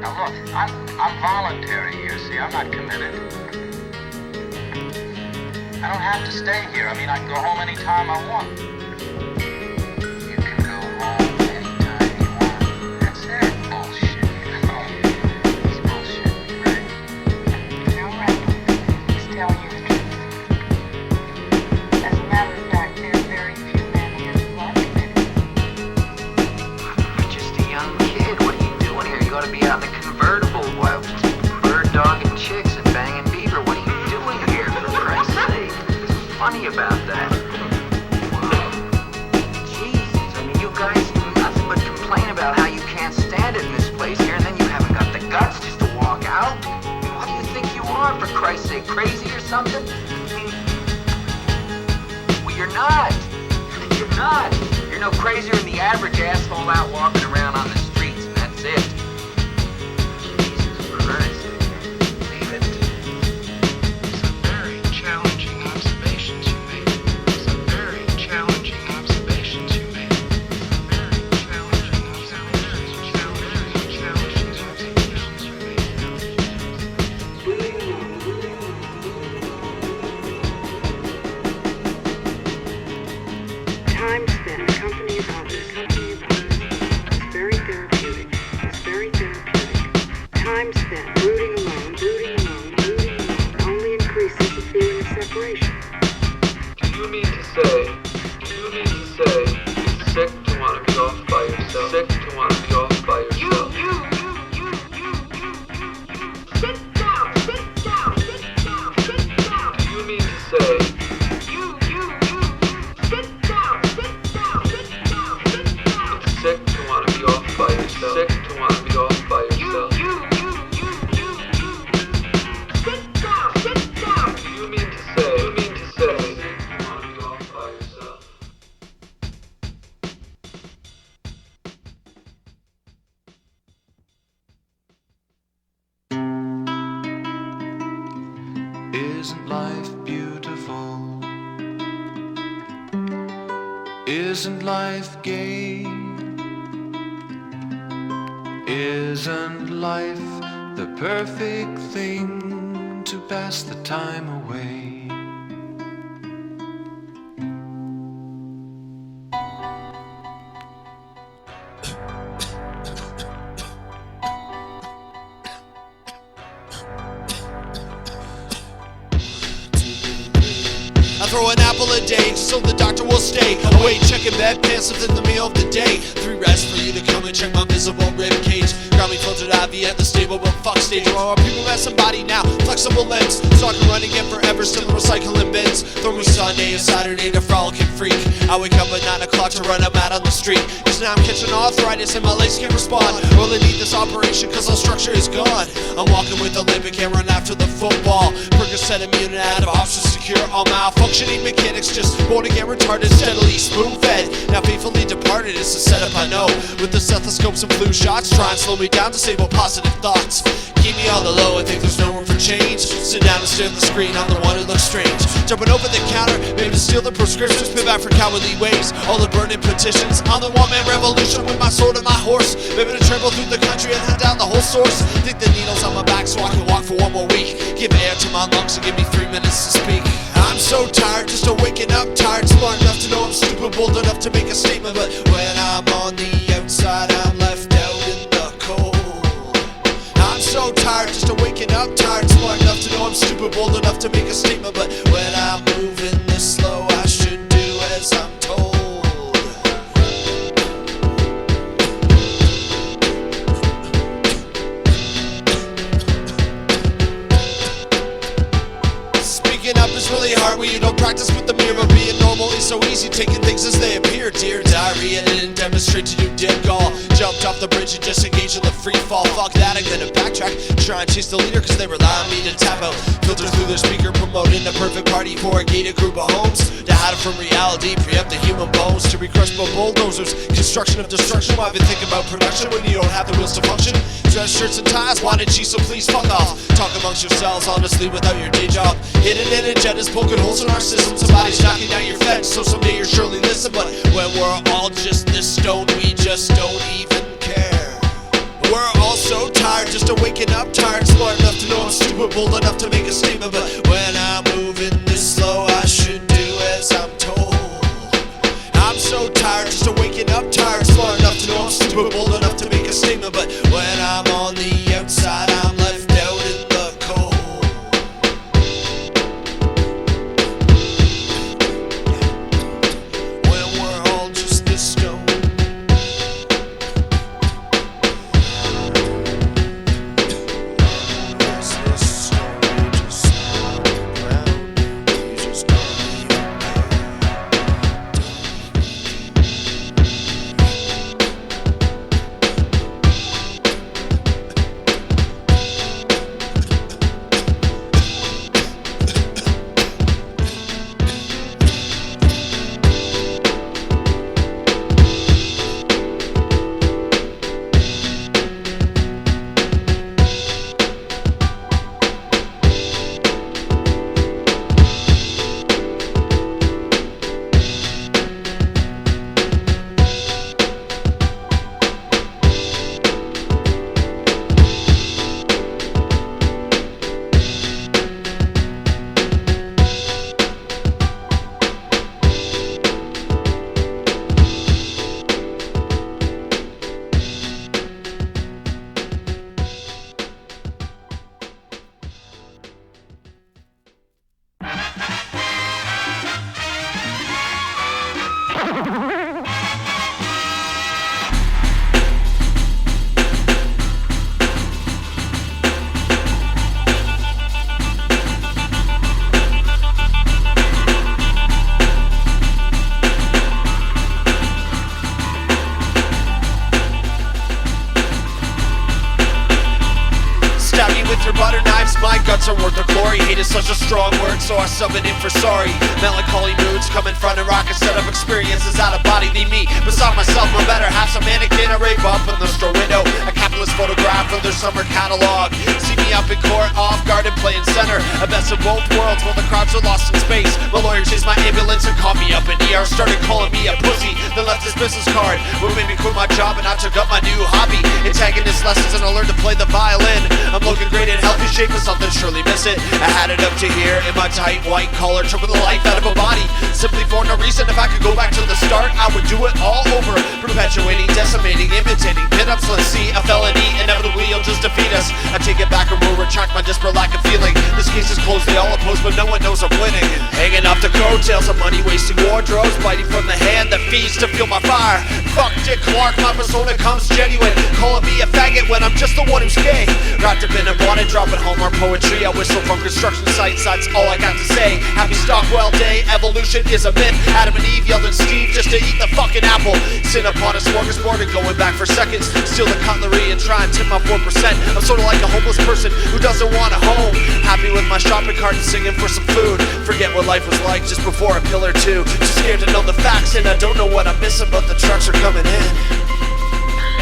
Now look, I'm voluntary here, see, I'm not committed. I don't have to stay here. I mean, I can go home anytime I want. You can go home anytime you want. That's their bullshit, you know. It's bullshit, right? No, right. He's telling you the truth. As a matter of fact, there are very few men here who are committed. You're just a young kid. What are you doing here? You ought to be out in a convertible, wild bird dogging chicks and banging beaver. What are you doing here, for Christ's sake? What's funny about that? Jesus, I mean, you guys do nothing but complain about how you can't stand it in this place here, and then you haven't got the guts just to walk out? What do you think you are, for Christ's sake? Crazy or something? Well, you're not. You're not. You're no crazier than the average asshole out walking around on the streets, and that's it. Jesus Christ. Leave it. Some very challenging observations you made. Some very challenging observations you made. Very challenging observations you made. Time spent accompanying others is very therapeutic. It's very therapeutic. Time spent brooding alone only increases the feeling of separation. Do you mean to say it's sick to want to be off by yourself? Sick to want to be off by yourself? Sit down. Do you mean to say it's sick to want to be off by yourself? Sick to want to be off by yourself? Do you mean to say sick to want to be off by yourself? Isn't life beautiful? Isn't life gay? Isn't life the perfect thing to pass the time away? I throw an apple a day just so the doctor will stay away, checking bedpans within the meal of the day. 3 rests for you to come and check my visible rib cage. Got me filtered IV at the stable, but fuck stage. While people have somebody now, flexible lens, so I can run again forever, still recycling bins. Throw me Sunday and Saturday to frolic and freak. I wake up at 9 o'clock to run a mat on the street, cause now I'm catching arthritis and my legs can't respond. Only need this operation cause all structure is gone. I'm walking with a limp and can't run after the football. Percocet immune and out of options secure. All malfunctioning mechanics just born again retarded, steadily spoon-fed. Now faithfully departed, it's a setup I know. With the stethoscopes and flu shots, try and slow me down, disable positive thoughts. Keep me on the low and think there's no room for change. Sit down and stare at the screen, I'm the one who looks strange. Jumping over the counter, maybe to steal the prescriptions. Pay back for cowardly ways, all the burning petitions. I'm the one-man revolution with my sword and my horse. Maybe to trample through the country and hunt down the whole source. Think the needle's on my back so I can walk for 1 more week. Give air to my lungs and give me 3 minutes to speak. I'm so tired, just a waking up tired. Smart enough to know I'm stupid, bold enough to make a statement. But when I'm on the outside, I'm left out in the cold. I'm so tired, just a waking up tired. Smart enough to know I'm stupid, bold enough to make a statement. But when I'm moving this slow, I should do as I'm told. Speaking up is really hard when you don't practice with the mirror. Being normal is so easy, taking things as they appear. Dear diarrhea didn't demonstrate to you dick all. Jumped off the bridge and just engaged in the free fall. Fuck that, I'm gonna backtrack. Try and chase the leader cause they rely on me to tap out. Filter through their speaker, promoting a perfect party for a gated group of homes. To hide it from reality, preempt the human bones. To be crushed by bulldozers, construction of destruction. Why even think about production when you don't have the wheels to function? Dress shirts and ties, wanted cheese, so please fuck off. Talk amongst yourselves honestly without your day job. Hidden in agendas, poking holes in our system. Somebody's knocking down your fence, so someday you'll surely listen. But when we're all just this stoned, we just don't even care. We're all so tired, just a waking up tired. Smart enough to know I'm stupid, bold enough to make a statement. But when I'm moving this slow, I should do as I'm told. I'm so tired, just a waking up tired. Smart enough to know I'm stupid, bold enough to make a statement. But when I'm on the outside, I'm left out in the cold. When we're all just this stone. With your butter knives, my guts are worth the glory. Hate is such a strong word, so I sub it in for sorry. Melancholy moods come in front and rock a set of experiences out of body they meet. Beside myself, my better half's a mannequin, a rape up in the store window, a capitalist photograph from their summer catalog. See me up in court, off guard and playing center, a best of both worlds while the crowds are lost in space. My lawyer chased my ambulance and caught me up in ER, started calling me a pussy, then left his business card. What made me quit my job and I took up my new hobby, antagonist lessons, and I learned to play the violin. I'm looking great in healthy shape, but something surely miss it. I had it up to here in my tight white collar, choking the life out of a body, simply for no reason. If I could go back to the start, I would do it all over. Perpetuating, decimating, imitating pinups. Let's see, a felony inevitably will just defeat us. I take it back and will retract my desperate lack of feeling. This case is closed, they all oppose, but no one knows I'm winning. Hanging off the coattails of money-wasting wardrobes, biting from the hand that feeds to fuel my fire. Fuck Dick Clark, my persona comes genuine, calling me a faggot when I'm just the one who's gay. Wrapped up in a bonnet, dropping Hallmark poetry. I whistle from construction sites, that's all I got to say. Happy Stockwell Day, evolution is a myth. Adam and Eve yelled at Steve just to eat the fucking apple. Sit upon a smorgasbord and going back for seconds. Steal the cutlery and try and tip my 4%. I'm sorta like a homeless person who doesn't want a home. Happy with my shopping cart and singing for some food. Forget what life was like just before a pill or two. Too scared to know the facts and I don't know what I'm missing, but the trucks are coming in.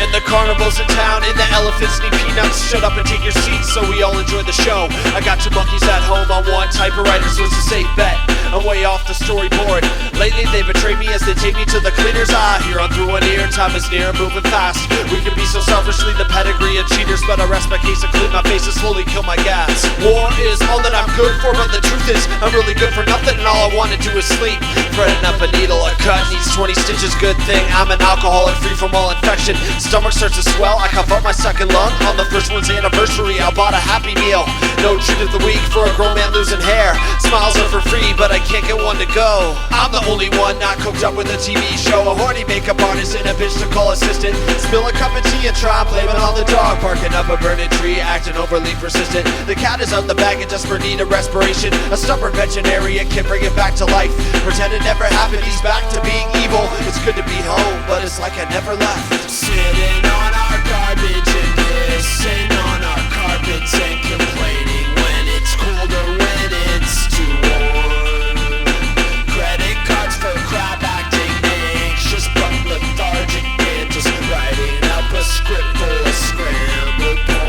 And the carnivals in town, and the elephants need peanuts. Shut up and take your seats so we all enjoy the show. I got two monkeys at home on one typewriter, so it's a safe bet. I'm way off the storyboard. Lately they betray me as they take me to the cleaner's eye. Here on through an ear, time is near, moving fast. We can be so selfishly the pedigree of cheaters, but I rest my case and clean my face and slowly kill my gas. War is all that I'm good for, but the truth is I'm really good for nothing, and all I wanna do is sleep. Threading up a needle, a cut needs 20 stitches, good thing I'm an alcoholic free from all infection. Stomach starts to swell, I cough up my second lung. On the first one's anniversary, I bought a Happy Meal. No treat of the week for a grown man losing hair. Smiles are for free, but I can't get one to go. I'm the only one not cooked up with a TV show. A horny makeup artist and a bitch to call assistant. Spill a cup of tea and try and blame it on the dog. Barking up a burning tree, acting overly persistent. The cat is out the bag in desperate need of respiration. A stubborn veterinarian can't bring it back to life. Pretend it never happened, he's back to being evil. It's good to be home, but it's like I never left. Sitting on our garbage and pissing on our carpets and complaining when it's cold or when it's too warm. Credit cards for crap, acting anxious but lethargic, and just writing up a script full of scrambled porn.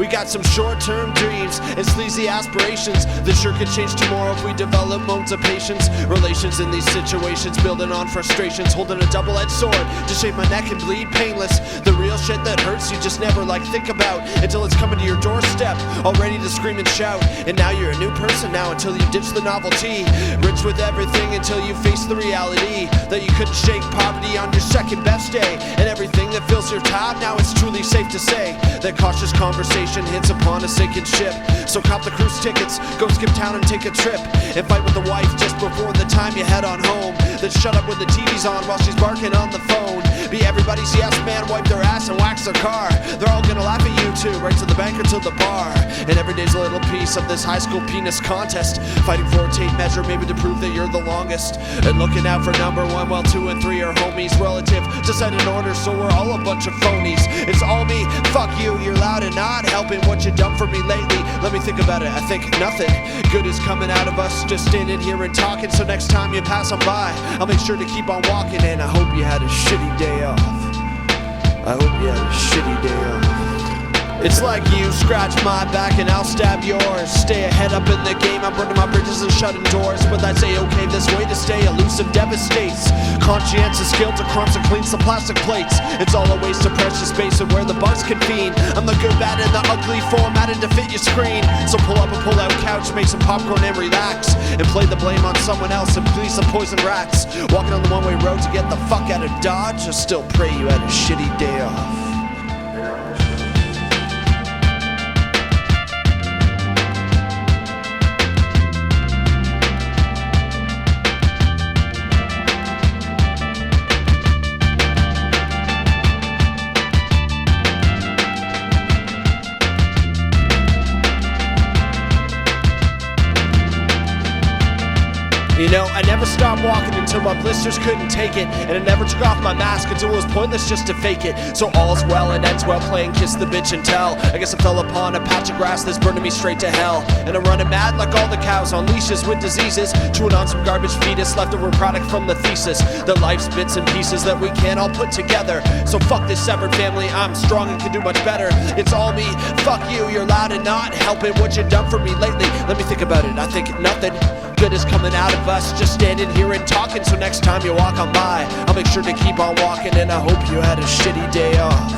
We got some short-term dreams and sleazy aspirations that sure could change tomorrow if we develop modes of patience. Relations in these situations, building on frustrations, holding a double-edged sword to shape my neck and bleed painless. The real shit that hurts you just never think about until it's coming to your doorstep, all ready to scream and shout. And now you're a new person now until you ditch the novelty, rich with everything until you face the reality that you couldn't shake poverty on your second best day. And everything that fills your top, now it's truly safe to say that cautious conversation hits upon a sinking ship. So cop the cruise tickets, go skip town and take a trip, and fight with the wife just before the time you head on home. Then shut up when the TV's on while she's barking on the phone. Be everybody's yes man, wipe their ass and wax their car. They're all gonna laugh at you too, right to the bank or to the bar. And every day's a little piece of this high school penis contest, fighting for a tape measure maybe to prove that you're the longest, and looking out for number one while 2 and 3 are homies. Relative to set an order, so we're all a bunch of phonies. It's all me, fuck you, you're loud and not helping what you done for me lately. Let me think about it, I think nothing good is coming out of us just standing here and talking. So next time you pass on by, I'll make sure to keep on walking. And I hope you had a shitty day off. I hope you had a shitty day off. It's like you scratch my back and I'll stab yours. Stay ahead up in the game, I'm burning my bridges and shutting doors. But I say okay, this way to stay elusive devastates. Conscientious guilt to crumps and cleans the plastic plates. It's all a waste of precious space and where the bugs convene. I'm the good, bad, and the ugly formatted to fit your screen. So pull up a pull-out couch, make some popcorn and relax, and play the blame on someone else and please some poison rats. Walking on the one-way road to get the fuck out of Dodge, or still pray you had a shitty day off. You know, I never stopped walking until my blisters couldn't take it, and I never took off my mask until it was pointless just to fake it. So all's well and ends well playing kiss the bitch and tell. I guess I fell upon a patch of grass that's burning me straight to hell, and I'm running mad like all the cows on leashes with diseases, chewing on some garbage fetus, leftover product from the thesis, that life's bits and pieces that we can't all put together. So fuck this severed family, I'm strong and can do much better. It's all me, fuck you, you're loud and not helping what you done for me lately. Let me think about it, I think nothing good is coming out of us just standing here and talking. So next time you walk on by, I'll make sure to keep on walking. And I hope you had a shitty day off.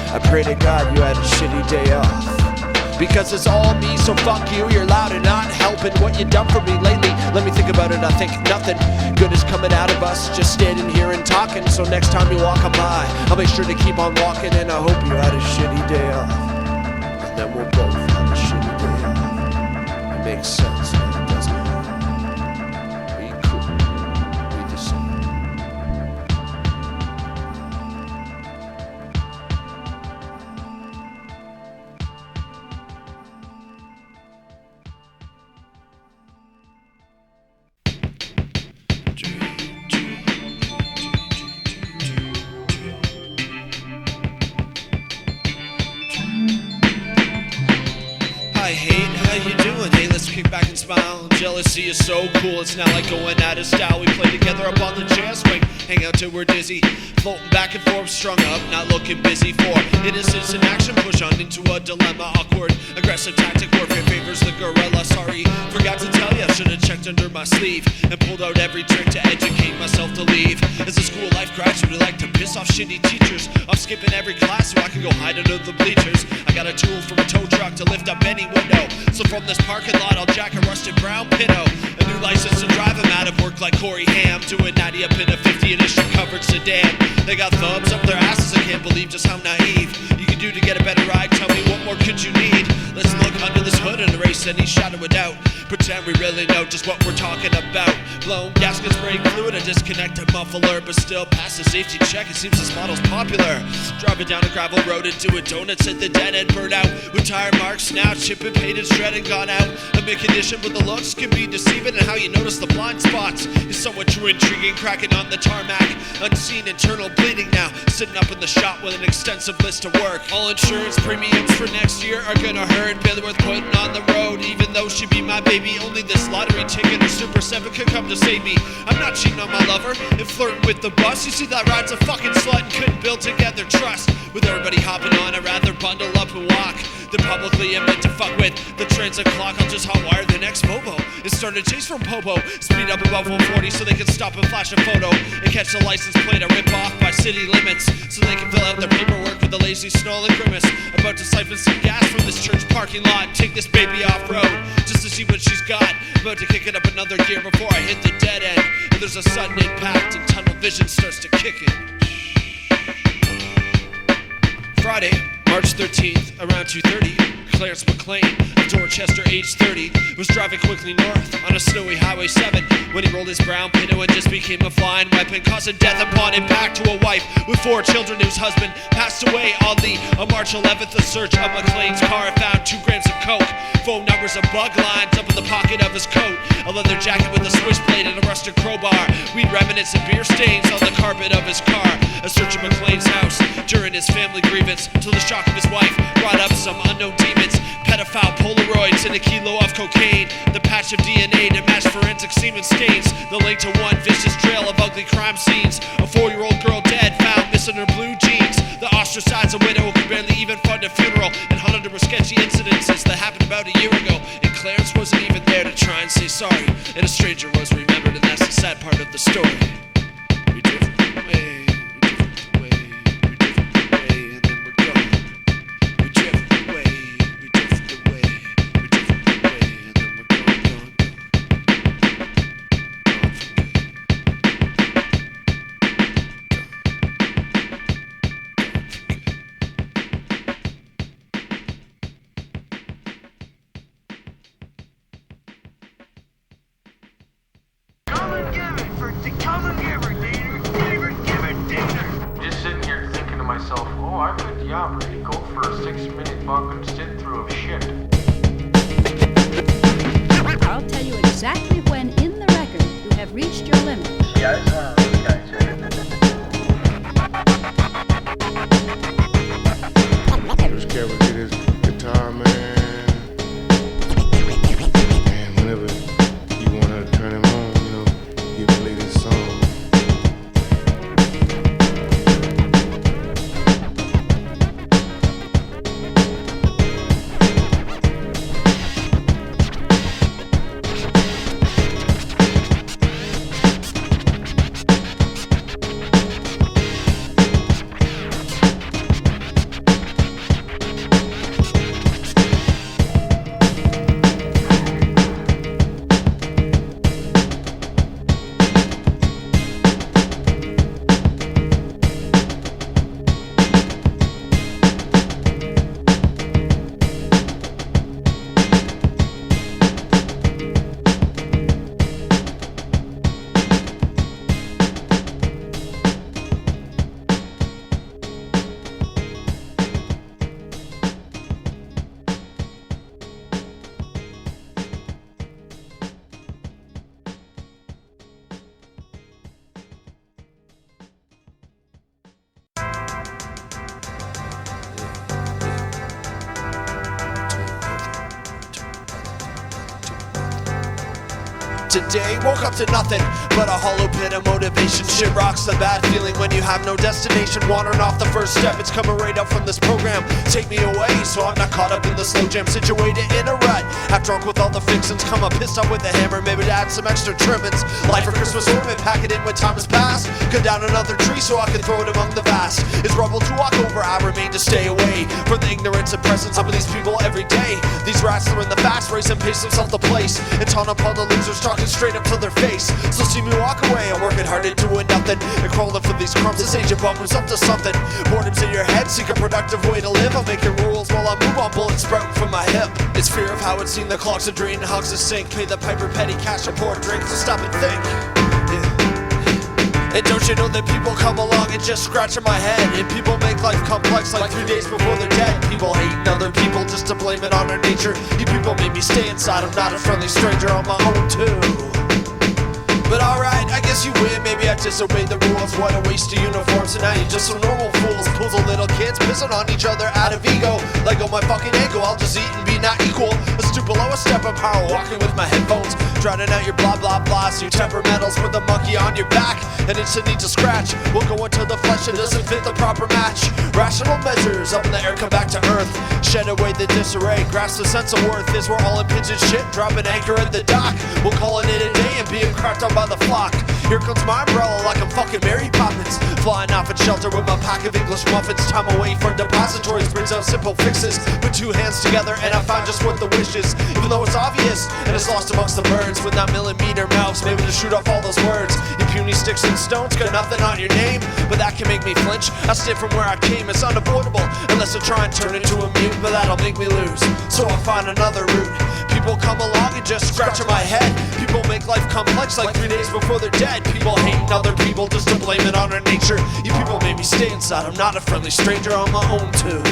I pray to God you had a shitty day off, because it's all me, so fuck you, you're loud and not helping what you done for me lately. Let me think about it, I think nothing good is coming out of us just standing here and talking. So next time you walk on by, I'll make sure to keep on walking. And I hope you had a shitty day off, and then we'll both have a shitty day off. It makes sense, doesn't it? Hi, hate, how you doing? Hey, let's kick back and smile. Jealousy is so cool, it's now like going out of style. We play together up on the chair swing, hang out till we're dizzy, floating back and forth, strung up, not looking busy for innocence in action. Push on into a dilemma, awkward, aggressive tactic, warfare favors the gorilla. Sorry, forgot to tell ya, should've checked under my sleeve and pulled out every trick to educate myself to leave. As a school life graduate, I like to piss off shitty teachers. I'm skipping every class so I can go hide under the bleachers. I got a tool from a tow truck to lift up any window, so from this parking lot I'll jack a rusted brown Pinto. A new license to drive, I'm out of work like Corey Hamm, doing 90 up in a 50 edition covered sedan. They got thumbs up their asses, I can't believe just how naive you can do to get a better ride. Tell me what more could you need? Let's look under this hood and erase any shadow of doubt. Pretend we really know just what we're talking about. Blown gaskets, break fluid, a disconnected muffler, but still pass the safety check, it seems this model's popular. Driving down a gravel road and doing donuts at the dead end, burnt out with tire marks now, chipping, painted, shredded, gone out. A mid condition, but the looks can be deceiving, and how you notice the blind spots is somewhat true, intriguing. Cracking on the tarmac, unseen internal bleeding now, sitting up in the shop with an extensive list of work. All insurance premiums for next year are gonna hurt, barely worth putting on the road, even though she be my baby. Only this lottery ticket or Super 7 could come to save me. I'm not cheating on my lover and flirting with the bus. You see, that ride's a fucking slut and couldn't build together trust. With everybody hopping on, I'd rather bundle up and walk. then publicly admit to fuck with the transit clock. I'll just hotwire the next Bobo and start a chase from Popo. Speed up above 140 so they can stop and flash a photo and catch the license plate I rip off by city limits so they can fill out their paperwork with a lazy snarl and grimace. About to siphon some gas from this church parking lot and take this baby off-road just to see what she's got. About to kick it up another gear before I hit the dead end, and there's a sudden impact and tunnel vision starts to kick in. Friday, March 13th, around 2:30, Clarence Mclean of Dorchester, age 30, was driving quickly north on a snowy Highway 7 when he rolled his brown Pinto and just became a flying weapon, causing death upon impact to a wife with 4 children whose husband passed away on March 11th. A search of Mclean's car found 2 grams of coke, phone numbers of bug lines up in the pocket of his coat, a leather jacket with a switchblade and a rusted crowbar, weed remnants and beer stains on the carpet of his car. A search of Mclean's house during his family grievance till the shock of his wife brought up some unknown demons, pedophile Polaroids and a kilo of cocaine, the patch of DNA to match forensic semen stains, the link to one vicious trail of ugly crime scenes, a 4-year-old girl dead found missing her blue jeans, the ostracized a widow who could barely even fund a funeral, and hundreds of sketchy incidences that happened about a year ago, and Clarence wasn't even there to try and say sorry, and a stranger was remembered, and that's the sad part of the story. We drifted away, we drifted away, we drifted away, and then we're gone. We drifted away, we drifted away, we drifted away, and then we're gone, gone, Just sitting here thinking to myself, oh, I could, really go for a 6-minute fucking sit through of shit. I'll tell you exactly when in the record you have reached your limit. Yeah, it's one of those guys. Bruce Carroll get his guitar, man. And whenever you want to turn him on, you play this song. Today, woke up to nothing but a hollow pit of motivation. Shit rocks, the bad feeling when you have no destination. Wandering off the first step, it's coming right up from this program. Take me away so I'm not caught up in the slow jam. Situated in a rut, half drunk with all the fixins. Come up pissed off with a hammer, maybe to add some extra trimmings. Life for Christmas ornament, pack it in when time has passed. Cut down another tree so I can throw it among the vast. It's rubble to walk over, I remain to stay away from the ignorance and presence of these people every day. These rats are in the fast race and pace themselves the place, and taunt upon the losers talking straight up to their face. So see me walk away, I'm working hard at doing nothing and crawling for these crumbs. This age of bumpers up to something. Boredom's in your head, seek a productive way to live. I'm making rules while I move on bullets sprouting from my hip. It's fear of how it's seen, the clocks are drained, hugs to sink. Pay the piper petty cash or pour a drink, so stop and think. And don't you know that people come along and just scratching my head, and people make life complex like 3 days before they're dead. People hating other people just to blame it on their nature. You people made me stay inside, I'm not a friendly stranger on my own too. But alright, I guess you win, maybe I disobeyed the rules. What a waste of uniforms, and now you're just some normal fools. Pools of little kids pissing on each other out of ego. Like on my fucking ankle, I'll just eat and be not equal. A stoop below, a step of power, walking with my headphones, drowning out your blood. blah blah blahs. New temperamentals with a monkey on your back, and it's a need to scratch. We'll go into the flesh that doesn't fit the proper match. Rational measures up in the air, come back to earth. Shed away the disarray, grasp the sense of worth. Is we're all impinged shit, drop an anchor at the dock. We'll call it a day and being cracked on by the flock. Here comes my umbrella like I'm fucking Mary Poppins, flying off at shelter with my pack of English muffins. Time away from depositories brings out simple fixes. Put two hands together and I found just what the wish is. Even though it's obvious and it's lost amongst the birds, with that millimeter mouths maybe to shoot off all those words. You puny sticks and stones got nothing on your name, but that can make me flinch. I stay from where I came, it's unavoidable unless I try and turn into a mute, but that'll make me lose, so I'll find another route. People come along and just scratch my head. People make life complex like 3 days before they're dead. People hating other people just to blame it on our nature. You people made me stay inside, I'm not a friendly stranger, on my own too.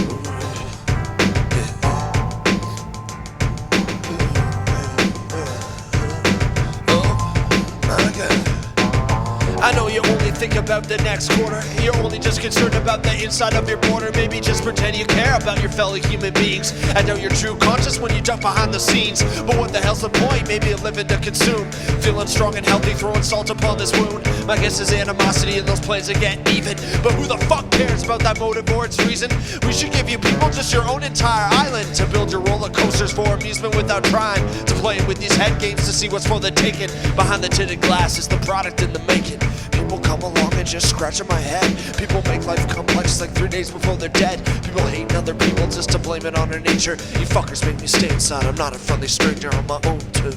I know you only think about the next quarter. You're only just concerned about the inside of your border. Maybe just pretend you care about your fellow human beings. I know you're true conscious when you duck behind the scenes, but what the hell's the point? Maybe you're living to consume. Feeling strong and healthy, throwing salt upon this wound. My guess is animosity and those plans to get even. But who the fuck cares about that motive or its reason? We should give you people just your own entire island to build your roller coasters for amusement without trying to play with these head games to see what's for the taking. Behind the tinted glass is the product in the making. People come along and just scratching my head. People make life complex like 3 days before they're dead. People hating other people just to blame it on their nature. You fuckers make me stay inside, I'm not a friendly stranger, on my own too.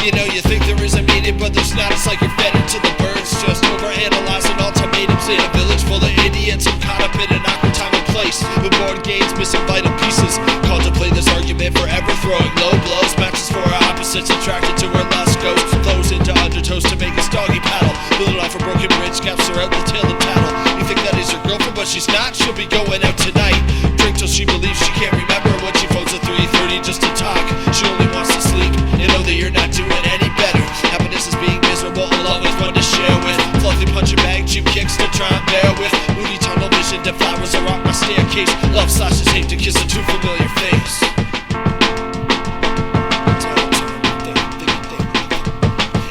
You know you think there is a meaning, but there's not. It's like you're fed into the birds, just overanalyzing ultimatums in a village full of idiots. I'm caught up in an awkward time and place, with board games missing vital pieces. Contemplate this argument forever, throwing low blows, matches for our opposites, attracted to where lust goes. Flows into undertows to make us doggy paddle, building off a broken bridge, gaps around the tail and paddle. You think that is your girlfriend, but she's not. She'll be going out tonight. Drink till she believes she can't remember when she phones at 3:30 just to talk. She only wants to sleep and know that you're not doing any better. Happiness is being miserable along with fun to share with. Fluffy punching bag, cheap kicks to try and bear with. Moody tunnel vision, dead flowers are off my staircase. Love slashes hate to kiss a too familiar face.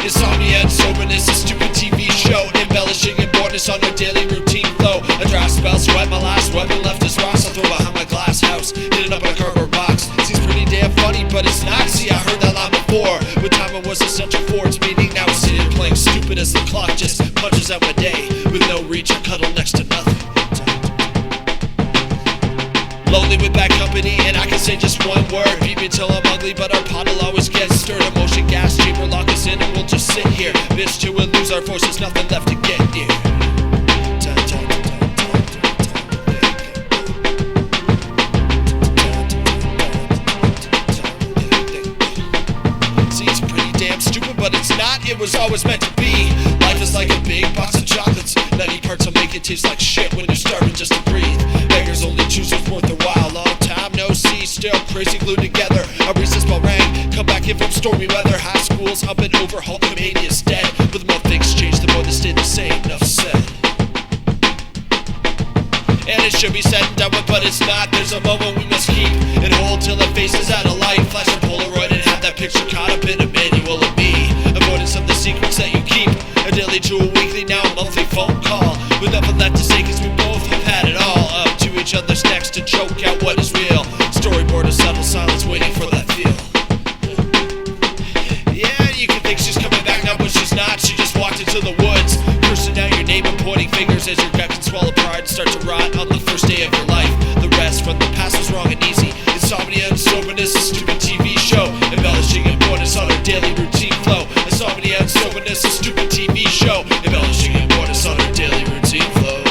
Insomnia and soberness, a stupid TV show, embellishing and boredness on our daily routine flow. A dry spell, sweat my last weapon left is rocks. I throw behind my glass house, hit it up in a cardboard box. Seems pretty damn funny, but it's not. See, I heard that line before. With time it was essential for its meaning. Now it's sitting playing stupid as the clock just punches out my day. With no reach, I cuddle next to nothing. Lonely with bad company, and I can say just one word. Beat me till I'm ugly, but our pot will always get stirred. Emotion gas chamber, lock us in, and we'll just sit here. Bitch till we lose our forces, nothing left to get near. See, it's pretty damn stupid, but it's not. It was always meant to be. Life is like a big box of chocolates. 90 parts will make it taste like shit when you're starving just to breathe. Beggars only choose what's worth their while. Long time no see, still crazy glued together. A recess bell rang, come back in from stormy weather. High school's up and overhauled, Canadia's dead. But the more things change, the more they stay the same. Enough said. And it should be said and done with, but it's not. There's a moment we must keep and hold till the face is out of light. Flash a Polaroid and have that picture caught up in a manual of me. Avoidance of the secrets that you keep. A daily to a weekly, now a monthly phone call. With nothing left to say, cause we both have had it all. Up to each other's necks to choke out what is real. Storyboard of subtle silence waiting for that feel. Yeah, you can think she's coming back now, but she's not. She just walked into the woods, cursing out your name and pointing fingers as your gut can swallow pride and start to rot on the first day of your life. The rest from the past was wrong and easy. Insomnia and soberness, a stupid TV show, embellishing importance on our daily routine flow. hoping it's a stupid TV show, embellishing importance on her daily routine flow.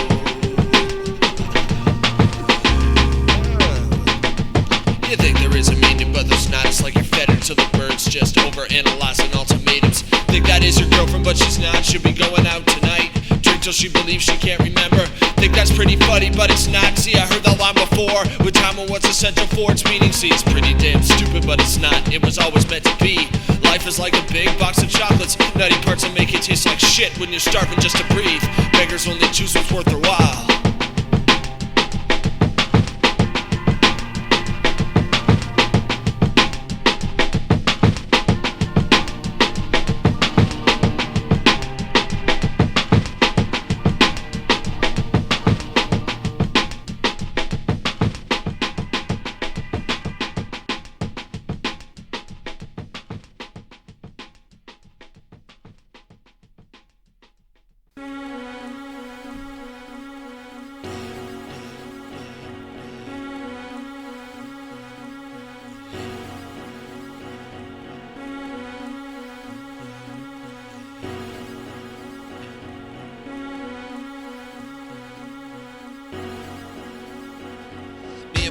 You think there is a meaning, but there's not. It's like you're fettered to the birds, just overanalyzing ultimatums. Think that is your girlfriend, but she's not. She'll be going out tonight. Drink till she believes she can't remember. Think that's pretty funny, but it's not. See, I heard that line before. With time on what's essential for its meaning. See, it's pretty damn stupid, but it's not. It was always meant to be. Life is like a big box of chocolates. Nutty parts will make it taste like shit when you're starving just to breathe. Beggars only choose what's worth their while.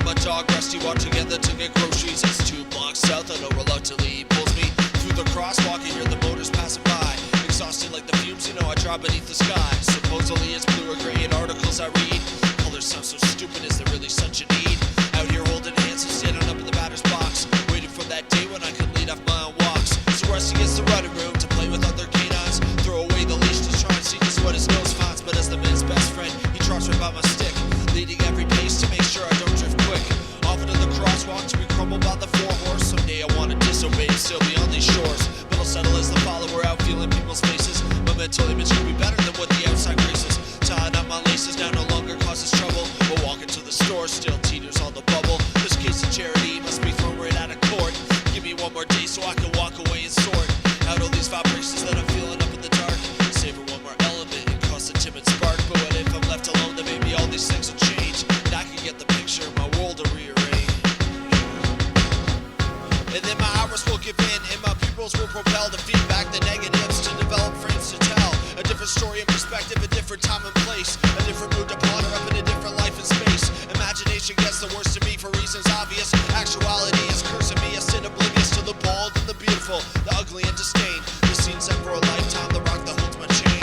My dog Rusty walk together to get groceries. It's 2 blocks south. I know reluctantly he pulls me through the crosswalk. I hear the motors passing by. Exhausted like the fumes, you know I draw beneath the sky. Supposedly it's blue or gray in articles I read. Colors sound so stupid, is there really such a need? Out here holding hands and standing up in the batter's box, waiting for that day when I could lead off my own walks. So Rusty gets the running room to play with other canines. Throw away the leash to try and see just what his nose finds. But as the man's best friend, he trots right by my stick, leading every pace to make sure I don't drift quick. Off into the crosswalk to be crumbled by the 4-horse. Someday I wanna disobey and sail beyond these shores, but I'll settle as the follower out feeling people's faces. My mental image could be better than what the outside graces. Tying up my laces now no longer causes trouble, but walking to the store still teeters on the bubble. This case of charity must be thrown right out of court. Give me one more day so I can walk away and sort out all these vibrations that I'm feeling up in the dark. Savor one more element and cause a timid spark. But what if I'm left alone, then maybe all these things will change, and I can get the picture of my world to rearrange. And then my hours will give in, and my pupils will propel to feed back the negatives, to develop frames to tell a different story and perspective, a different time and place, a different mood to ponder up in a different life and space. Imagination gets the worst of me for reasons obvious. Actuality is cursing me, I sit oblivious to the bold and the beautiful, the ugly and disdain. The scene set for a lifetime, the rock that holds my chain.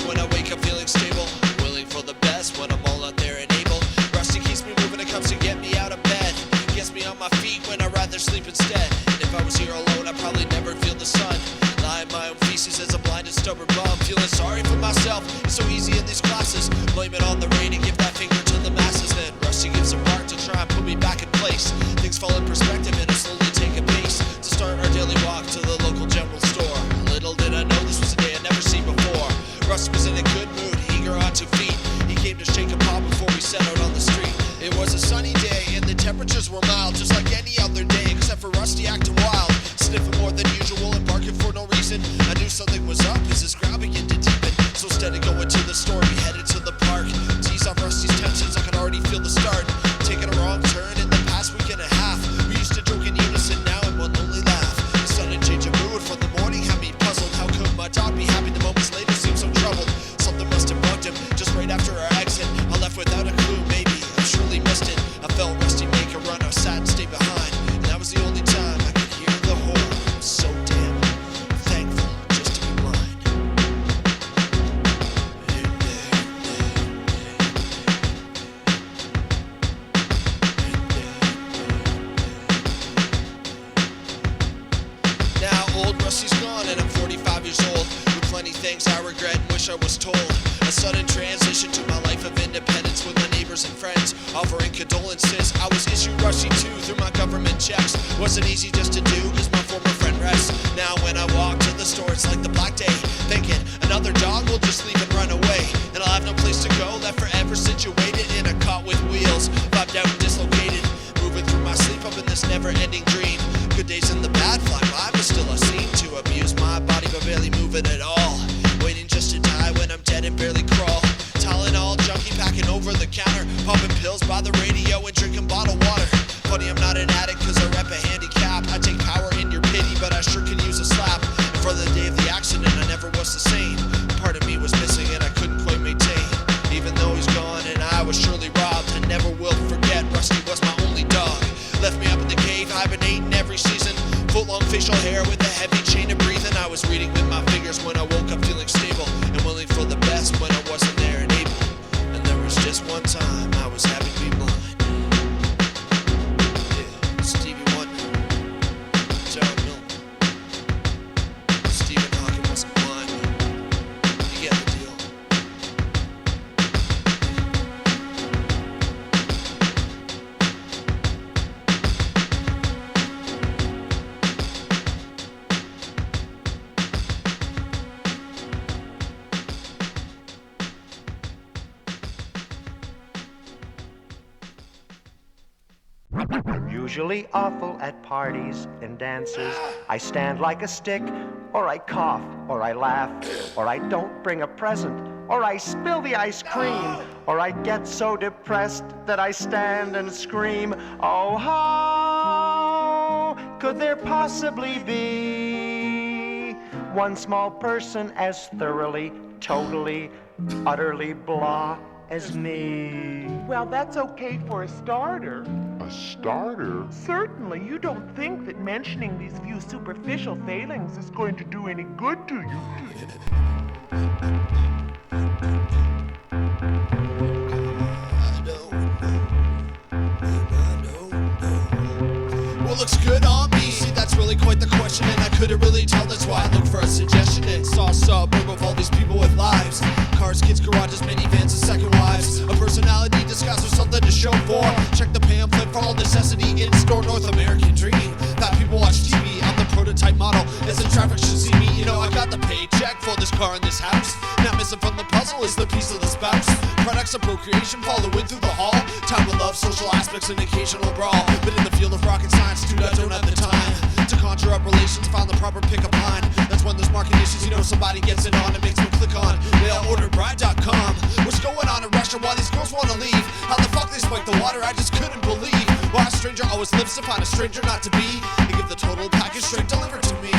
When I wake up feeling stable, willing for the best when I'm all out there and able. Rusty keeps me moving and comes to get me out of bed, gets me on my feet when I'd rather sleep instead. And if I was here alone, I'd probably never feel the sun. Lie in my own feces as a blind and stubborn bum, feeling sorry for myself. It's so easy in these classes, blame it on the rain and give that finger to the masses. Then Rusty gives a bark to try and put me back in place. Things fall in perspective and I slowly take a pace to start our daily walk to the local general store. Little did I know this was a day I'd never seen before. Rusty was in a good mood, eager on 2 feet. He came to shake a paw before we set out on the street. It was a sunny day and the temperatures were mild, just like any other day, except for Rusty acting wild, sniffing more than usual and barking for no reason. I knew something was up as his growl began to deepen. So instead of going to the store, we headed to the park. Tease off Rusty's tensions, I could already feel the start. Taking a wrong turn in the past week and a half. We used to joke in unison, now in one lonely laugh. The sudden change of mood from the morning had me puzzled. How could my dog be happy the moments later seemed so troubled? Something must have bugged him just right after our exit. I left without a clue, maybe I surely missed it. I felt Rusty make a run, I sat and stayed behind, and that was the only time I could hear the horn. So damn thankful just to be mine. Now old Rusty's gone and I'm 45 years old, with plenty things I regret and wish I was told. A sudden transition to my life of independence, with my neighbors and friends offering condolences. I was issued Rusty 2 through my government checks. Wasn't easy just to do cause my former friend rests. Now when I walk to the store it's like the black day, thinking another dog will just leave and run away, and I'll alive, no place to go, left forever situated in a cot with wheels, vibed out and dislocated, moving through my sleep up in this never-ending dream. Good days and the bad fly by, but still I seem to abuse my body but barely move it at all. Waiting just to die when I'm dead and barely crawl. Tylenol junkie packing over the counter, popping pills by the radio and drinking bottled water. Funny I'm not an addict cause I rep a handicap. I take power in your pity but I sure can use a slap. And for the day of the accident I never was the same. Part of me was missing and I couldn't quite maintain. Even though he's gone and I was surely robbed, I never will forget Rusty was my only dog. Left me up in the cave hibernating every season. Foot-long facial hair with a heavy chain of breathing. I was reading with my fingers when I woke up feeling stable and willing for the best when I wasn't there and able. And there was just one time I was happy to be blind. Yeah, Stevie Wonder, John Milton, Stephen Hawking wasn't blind. You get the deal. I'm usually awful at parties and dances. I stand like a stick, or I cough, or I laugh, or I don't bring a present, or I spill the ice cream, or I get so depressed that I stand and scream. Oh, how could there possibly be one small person as thoroughly, totally, utterly blah as me? Well, that's okay for a starter. A starter? Certainly, you don't think that mentioning these few superficial failings is going to do any good to you, do you? What looks good on me? See, that's really quite the question, and I couldn't really tell. That's why I looked for a suggestion and saw a suburb of all these people with lives. Cars, kids, garages, minivans, and second wives. A personality disguised with something to show for. Check the pamphlet for all necessity in store. North American dream. That people watch TV. I'm the prototype model. As the traffic should see me, you know I got the paycheck for this car and this house. Not missing from the puzzle is the piece of the spouse. Products of procreation following through the hall. Time with love, social aspects, and occasional brawl. But in the field of rocket science, dude, I don't have the time to conjure up relations, find the proper pickup line. That's when there's market issues, you know somebody gets it on. It makes me click on mailorderbride.com. What's going on in Russia? Why these girls wanna leave? How the fuck they spiked the water? I just couldn't believe. Why a stranger always lives to find a stranger not to be. They give the total package straight delivered to me.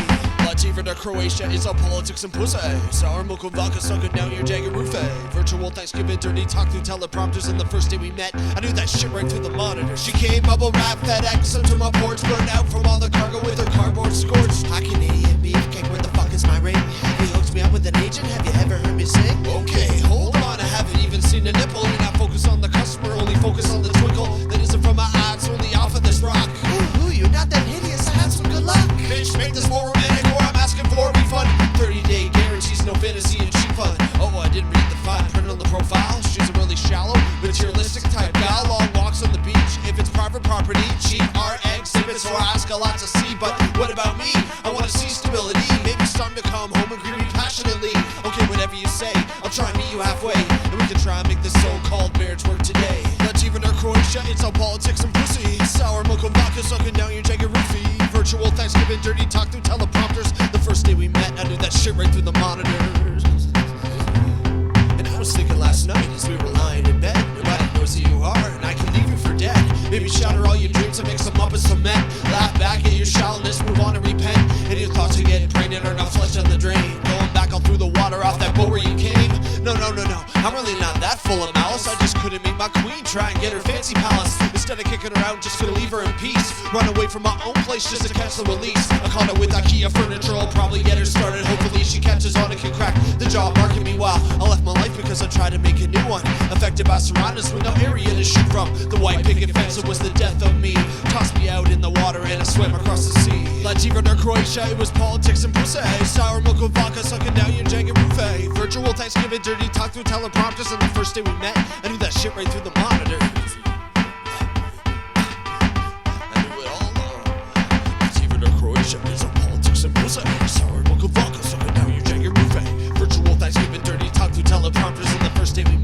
Lativa to Croatia is all politics and pussy. Sour milk and vodka sucking down your Jaggerufe. Virtual Thanksgiving, dirty talk through teleprompters. And the first day we met, I knew that shit right through the monitor. She came bubble wrap, FedEx up to my porch, burned out from all the cargo with her cardboard scorched. Hi Canadian beefcake, where the fuck is my ring? Have you hooked me up with an agent? Have you ever heard me sing? Okay, hold on, I haven't even seen a nipple. You're not focused on the customer, only focus on the twinkle. That isn't from my eyes, only off of this rock. Ooh, you're not that hideous, I have some good luck. Bitch, make this more romantic or I'm asking for a refund. 30-day guarantees, no fantasy and cheap fun. Oh, I didn't read the fine print on the profile. She's a really shallow, materialistic type gal. Long walks on the beach, if it's private property. Cheap art exhibits or ask a lot to see. But what about me? I want to see stability. Maybe starting to come home and greet me passionately. Okay, whatever you say, I'll try and meet you halfway. And we can try and make this so-called marriage work today. Lativa or Croatia, it's all politics and pussy. Sour milk and vodka sucking down your Jaggerufe. Virtual Thanksgiving, dirty talk through teleprompters. The first day we met, I knew that shit right through the monitors. And I was thinking last night as we were lying in bed, nobody knows who you are, and I can leave you for dead. Maybe shatter all your dreams and mix them up with cement. Laugh back at your shallowness, move on and repent. And your thoughts of getting pregnant are not flushed down the drain. Going back all through the water off that boat where you came. No, I'm really not that full of malice. I just couldn't make my queen try and get her fancy palace. Instead of kicking her out, just gonna leave her in peace. Run away from my own place just to catch the release. A condo with IKEA furniture will probably get her started. Hopefully she catches on and can crack the job market. Meanwhile, I left my life because I tried to make a new one. Affected by surroundings with no area to shoot from. The white picket fence was the death of me. Tossed me out in the water and I swam across the sea. Lativa or Croatia, it was politics and pussy. Sour milk and vodka sucking down your Jaggerufe. Virtual Thanksgiving, dirty talk through teleprompters. And the first day we met, I knew that shit right through the monitors. I knew it all along. Lativa or Croatia, it's all politics and pussy. Sour milk and vodka sucking down your Jaggerufe. Virtual Thanksgiving, dirty talk through teleprompters. And the first day we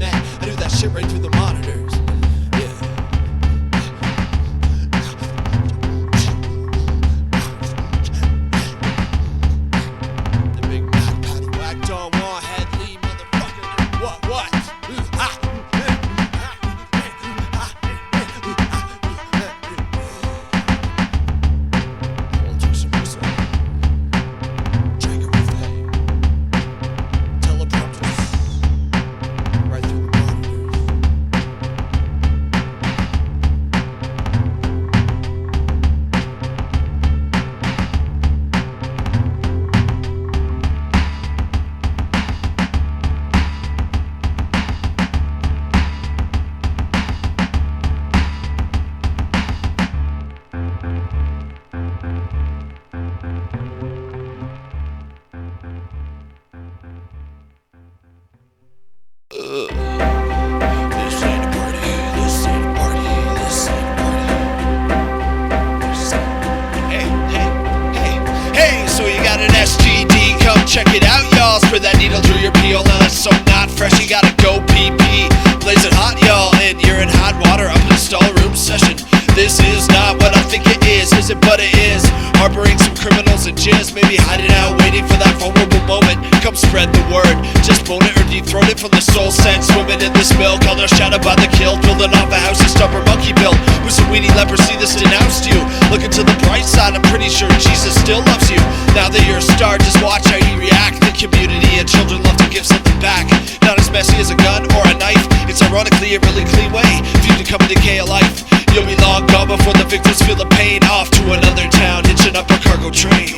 clones, maybe hiding out, waiting for that vulnerable moment. Come spread the word, just bone it or dethrone it from the soul sense. Swimming in this milk, held our shadow by the kill, building off a house of stubborn monkey built. With some weedy leprosy that's denounced you. Looking to the bright side, I'm pretty sure Jesus still loves you. Now that you're a star, just watch how you react. The community and children love to give something back. Not as messy as a gun or a knife. It's ironically a really clean way for you to come and decay a life. You'll be long gone before the victims feel the pain. Off to another town, hitching up a cargo train.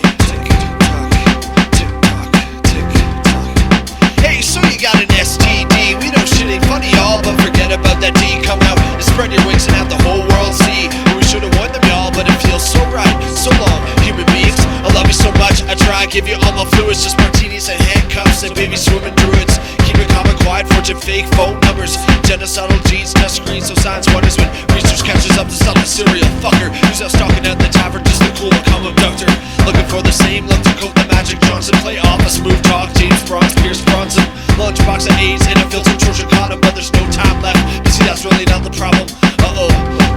Hey, so you got an STD. We know shit ain't funny, y'all, but forget about that D. Come out and spread your wings and have the whole world see. We should've won them, y'all, but it feels so right. So long, human beings. I love you so much. I try and give you all my fluids, just martinis and handcuffs and baby swimming druids. Keep it calm and quiet, forging fake phone numbers. Genocidal genes, touch screens, so science wonders when research catches up to some serial fucker who's out stalking out the tavern just to cool a calm abductor. Looking for the same look to coat the Magic Johnson. Play off a smooth talk, James Bronze, Pierce Bronson. Lunchbox of AIDS in a filtered torture condom, but there's no time left. You see, that's really not the problem.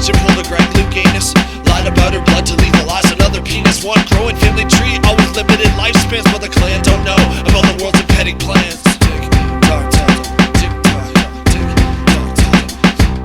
She pulled a Greg Louganis, lied about her blood to legalize another penis. One growing family tree, always limited lifespans, but the clan don't know about the world's impending plans. Tick-tock, tick-tock, tick-tock.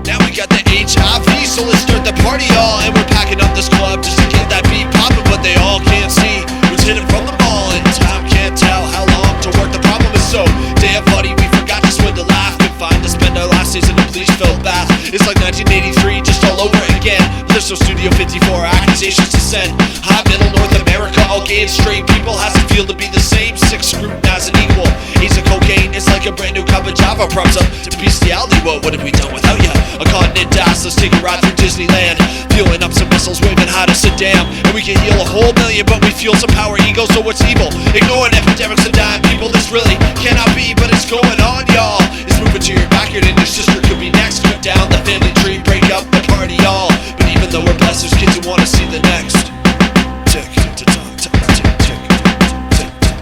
Now we got the HIV, so let's start the party, y'all. And we're packing up this club just to get that beat popping, but they all can't see who's hidden from the mall. And time can't tell how long to work. The problem is so damn funny, we forgot just when to laugh. Confined to spend our last days in a bleach-filled bath. It's like 1983, just all over again. There's no Studio 54 accusations to send. High middle North America, all gay and straight people has to feel to be the same. Sick, scrutinized and equal. Ace of cocaine, it's like a brand new cup of Java. Props up to bestiality, what have we done without ya? A continent dies, let's take a ride through Disneyland. Fueling up some missiles, waving high to Saddam. And we can heal a whole million, but we fuel some power ego, so what's evil? Ignoring epidemics and dying people, this really cannot be, but it's going on, y'all. It's moving to your backyard and your sister could be next. Cut down the family tree, break up the party, y'all. But even though we're blessed, there's kids who wanna see the next. Tick, tick, tick, tick, tick, tick, tick,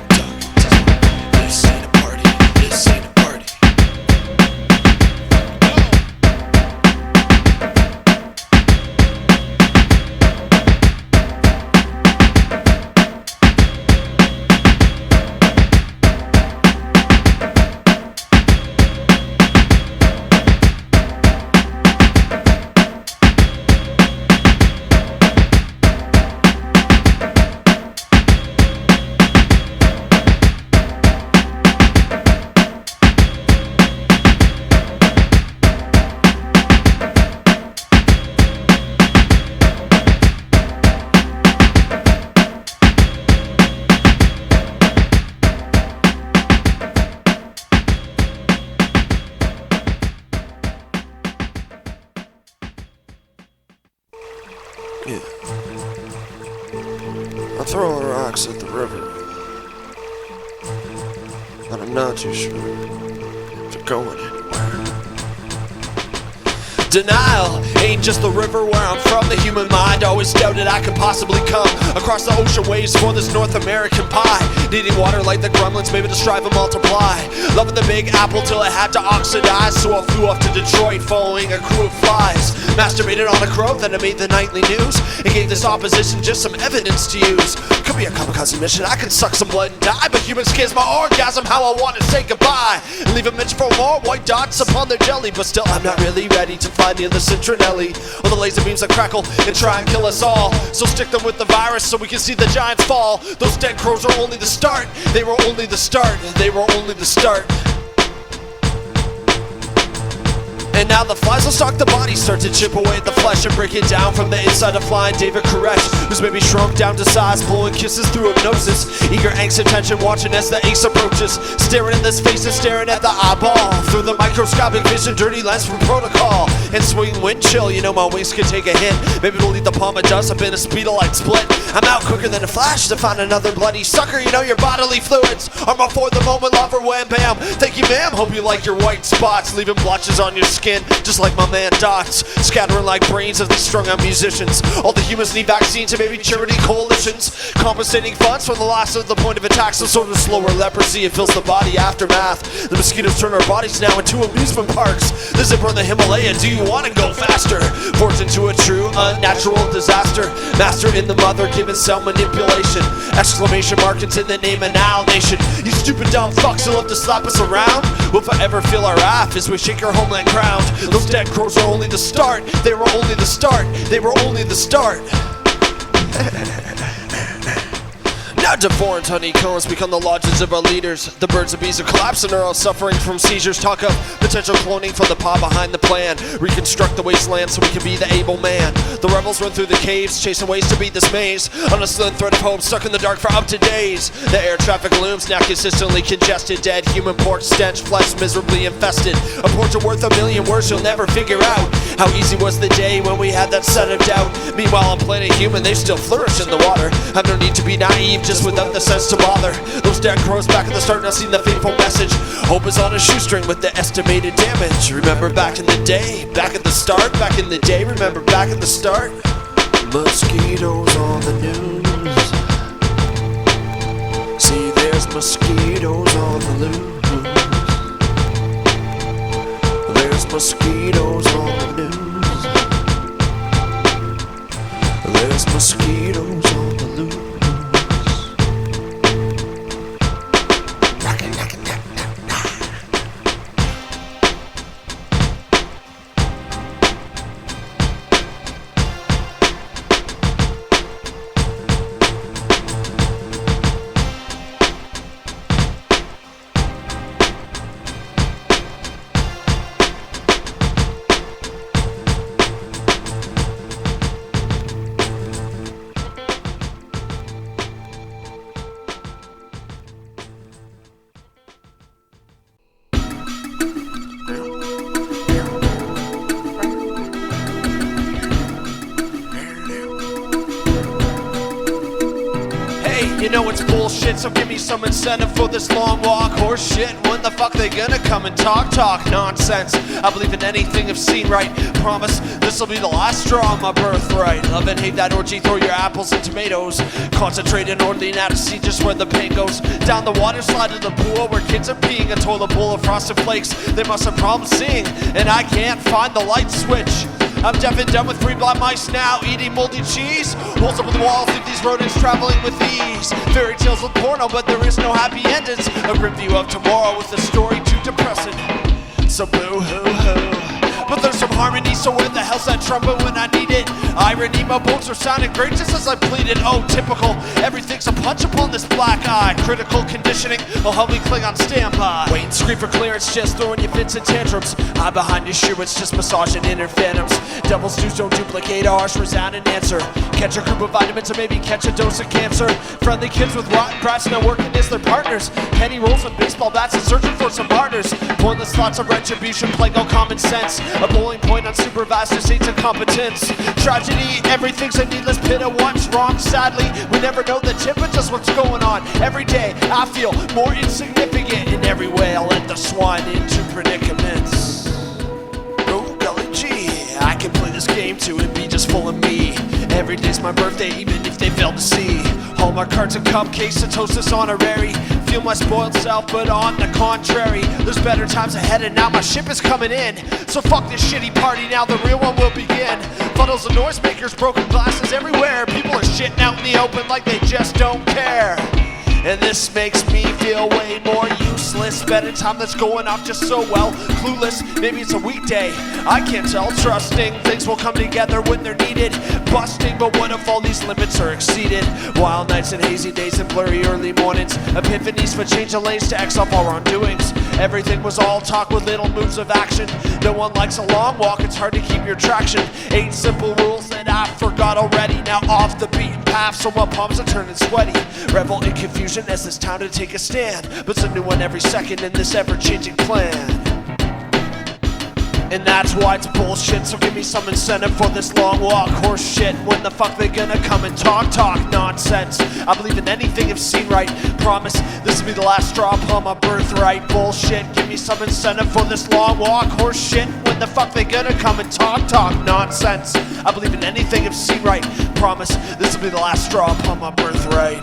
tick. This ain't a party, this ain't a party. Yeah. I'm throwing rocks at the river, but I'm not too sure if they're going anywhere. Denial ain't just the river where I'm from. The human mind always doubted I could possibly come across the ocean waves for this North American pie. Needing water like the gremlins, maybe to strive and multiply. Loving the big apple till it had to oxidize, so I flew off to Detroit following a crew of flies. Masturbated on a crow, then I made the nightly news and gave this opposition just some evidence to use. Could be a kamikaze mission, I could suck some blood and die, but humans kiss my orgasm how I want to say goodbye and leave a mention for more white dots upon their jelly. But still I'm not really ready to fly near the Citronelli or the laser beams that crackle and try and kill us all. So stick them with the virus so we can see the giants fall. Those dead crows are only the start. They were only the start. They were only the start. And now the flies will stalk the body, start to chip away at the flesh and break it down from the inside of flying David Koresh, who's maybe shrunk down to size, blowing kisses through hypnosis. Eager angst and tension watching as the ace approaches, staring in this face and staring at the eyeball through the microscopic vision, dirty lens from protocol. And swing wind chill, you know my wings could take a hit. Maybe we'll leave the palm of dust up in a speedolite split. I'm out quicker than a flash to find another bloody sucker. You know your bodily fluids are my for the moment lover. Wham bam, thank you ma'am. Hope you like your white spots, leaving blotches on your skin. Just just like my man Dots, scattering like brains of these strung out musicians. All the humans need vaccines and maybe charity coalitions, compensating funds from the last of the point of attack. Some sort of slower leprosy, it fills the body aftermath. The mosquitoes turn our bodies now into amusement parks. The zipper in the Himalaya, do you want to go faster? Forged into a true unnatural disaster. Master in the mother given cell manipulation. Exclamation mark, it's in the name of Now Nation. You stupid dumb fucks who love to slap us around will forever feel our wrath as we shake our homeland ground. Those dead crows are only the start. They were only the start. They were only the start. Now deformed honeycombs become the lodges of our leaders. The birds and bees are collapsing or else suffering from seizures. Talk of potential cloning from the paw behind the plan. Reconstruct the wasteland so we can be the able man. The rebels run through the caves, chasing ways to beat this maze. On a slim thread of hope, stuck in the dark for up to days. The air traffic looms, now consistently congested. Dead human pork stench, flesh miserably infested. A portrait worth a million words you'll never figure out. How easy was the day when we had that set of doubt. Meanwhile on planet human, they still flourish in the water. Have no need to be naive, just without the sense to bother. Those dead crows back at the start, now seen the fateful message. Hope is on a shoestring with the estimated damage. Remember back in the day, back at the start, back in the day, remember back at the start. Mosquitoes on the news. See, there's mosquitoes on the loose. There's mosquitoes on the news. There's mosquitoes on the loose. You know it's bullshit, so give me some incentive for this long walk. Horse shit, when the fuck they gonna come and talk nonsense? I believe in anything I've seen right. Promise this'll be the last straw on my birthright. Love and hate that orgy, throw your apples and tomatoes. Concentrate in orderly now to see just where the pain goes. Down the water slide to the pool where kids are peeing. A toilet bowl of frosted flakes, they must have problems seeing, and I can't find the light switch. I'm deaf and dumb with 3 black mice now, eating moldy cheese. Holes up in the walls, leave these rodents traveling with ease. Fairy tales with porno, but there is no happy endings. A grim view of tomorrow with a story too depressing. So boo-hoo-hoo. But there's some harmony, so where the hell's that trumpet when I need it? Irony, my bolts are sounding great just as I pleaded. Oh, typical, everything's a punch upon this black eye. Critical conditioning will help me cling on standby. Wait and scream for clearance, just throwing you fits and tantrums. Hide behind your shoe, it's just massaging inner phantoms. Devil's dues don't duplicate ours, resound and answer. Catch a group of vitamins or maybe catch a dose of cancer. Friendly kids with rotten brats now working as their partners. Penny rolls with baseball bats and searching for some partners. Pointless thoughts of retribution, plague all common sense. A bowling point unsupervised states of competence. Tragedy, everything's a needless pit of what's wrong. Sadly, we never know the tip of just what's going on. Every day, I feel more insignificant. In every way, I'll let the swine into predicaments. Oh, golly gee, I can play this game too and be just full of me. Every day's my birthday, even if they fail to see. Hallmark cards and cupcakes, a toasters honorary. Feel my spoiled self, but on the contrary, there's better times ahead and now my ship is coming in. So fuck this shitty party, now the real one will begin. Funnels and noisemakers, broken glasses everywhere. People are shitting out in the open like they just don't care. And this makes me feel way more useless. Better time that's going off just so well. Clueless, maybe it's a weekday, I can't tell. Trusting things will come together when they're needed. Busting, but what if all these limits are exceeded? Wild nights and hazy days and blurry early mornings. Epiphanies for change of lanes to X off our wrongdoings. Everything was all talk with little moves of action. No one likes a long walk, it's hard to keep your traction. 8 simple rules that I forgot already. Now off the beaten path, so my palms are turning sweaty. Revel in confusion as it's time to take a stand. But it's a new one every second in this ever-changing plan. And that's why it's bullshit, so give me some incentive for this long walk. Horse shit, when the fuck they gonna come and talk nonsense? I believe in anything if seen right. Promise this will be the last straw upon my birthright. Bullshit, give me some incentive for this long walk. Horse shit, when the fuck they gonna come and talk nonsense? I believe in anything if seen right. Promise this will be the last straw upon my birthright.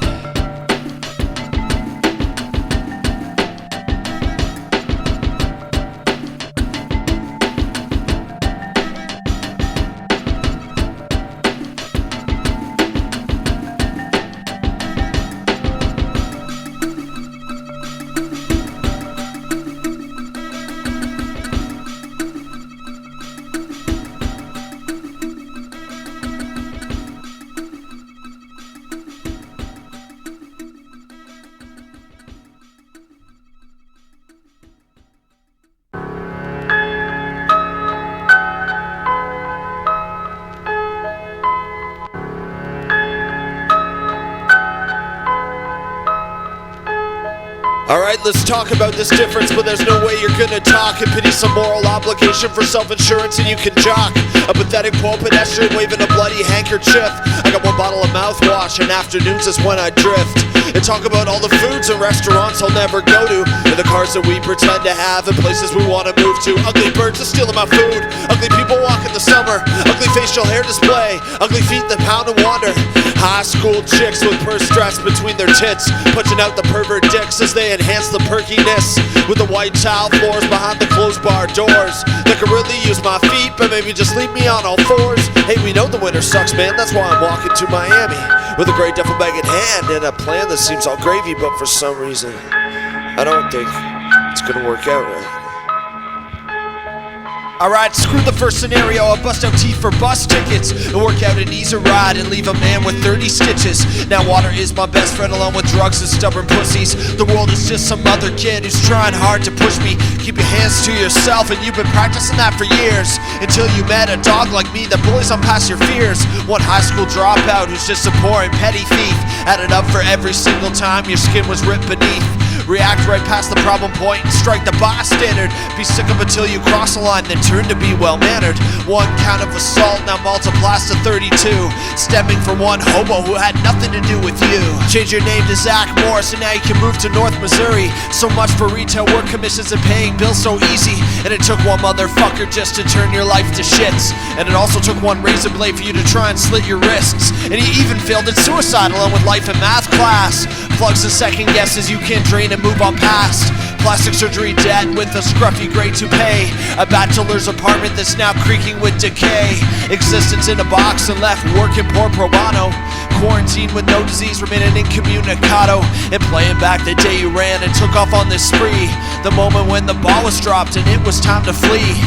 Alright, let's talk about this difference, but there's no way you're gonna talk and pity some moral obligation for self-insurance and you can jock. A pathetic poor pedestrian waving a bloody handkerchief. I got one bottle of mouthwash and afternoons is when I drift. And talk about all the foods and restaurants I'll never go to, and the cars that we pretend to have and places we want to move to. Ugly birds are stealing my food, ugly people walk in the summer, ugly facial hair display, ugly feet that pound and wander. High school chicks with purse straps between their tits, punching out the pervert dicks as they enhance the perkiness. With the white tile floors behind the closed bar doors that could really use my feet, but maybe just leave me on all fours. Hey, we know the winter sucks, man, that's why I'm walking to Miami with a great duffel bag in hand and a plan that seems all gravy, but for some reason I don't think it's gonna work out right. Alright, screw the first scenario, I'll bust out teeth for bus tickets and work out an easy ride and leave a man with 30 stitches. Now water is my best friend along with drugs and stubborn pussies. The world is just some other kid who's trying hard to push me. Keep your hands to yourself, and you've been practicing that for years, until you met a dog like me that bullies on past your fears. One high school dropout who's just a poor and petty thief, added up for every single time your skin was ripped beneath. React right past the problem point and strike the bystander. Be sick of until you cross the line, then turn to be well-mannered. One count of assault now multiplies to 32, stemming from one hobo who had nothing to do with you. Change your name to Zach Morris and now you can move to North Missouri. So much for retail work commissions and paying bills so easy. And it took one motherfucker just to turn your life to shits. And it also took one razor blade for you to try and slit your wrists. And you even failed at suicide along with life and math class. Plugs and second guesses you can't drain and move on past. Plastic surgery debt with a scruffy gray toupee. A bachelor's apartment that's now creaking with decay. Existence in a box and left working poor pro bono. Quarantine with no disease, remaining incommunicado. And playing back the day you ran and took off on this spree. The moment when the ball was dropped and it was time to flee.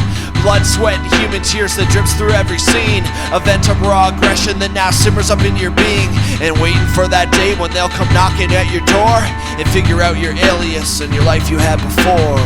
Blood, sweat, and human tears that drips through every scene. A vent of raw aggression that now simmers up in your being. And waiting for that day when they'll come knocking at your door and figure out your alias and your life you had before.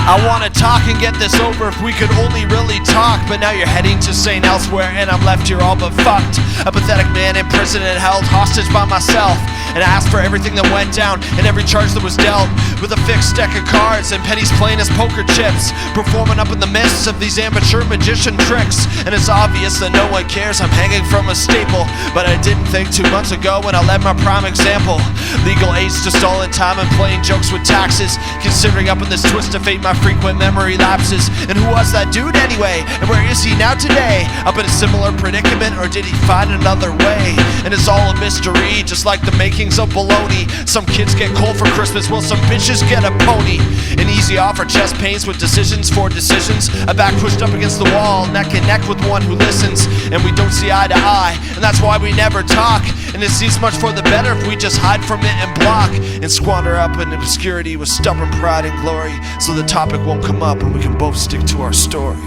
I wanna talk and get this over if we could only really talk. But now you're heading to St. Elsewhere and I'm left here all but fucked. A pathetic man in prison and held hostage by myself. And I asked for everything that went down and every charge that was dealt, with a fixed deck of cards and pennies plain as poker chips, performing up in the midst of these amateur magician tricks. And it's obvious that no one cares, I'm hanging from a staple. But I didn't think 2 months ago when I led my prime example. Legal age to stolen time and playing jokes with taxes. Considering up in this twist of fate my frequent memory lapses. And who was that dude anyway? And where is he now today? Up in a similar predicament, or did he find another way? And it's all a mystery, just like the makings of baloney. Some kids get cold for Christmas, while some bitches get a pony. An easy offer, chest pains with decisions for decisions. A back pushed up against the wall, neck and neck with one who listens. And we don't see eye to eye, and that's why we never talk. And it seems much for the better if we just hide from it and block. And squander up in obscurity with stubborn pride and glory, so the topic won't come up and we can both stick to our story.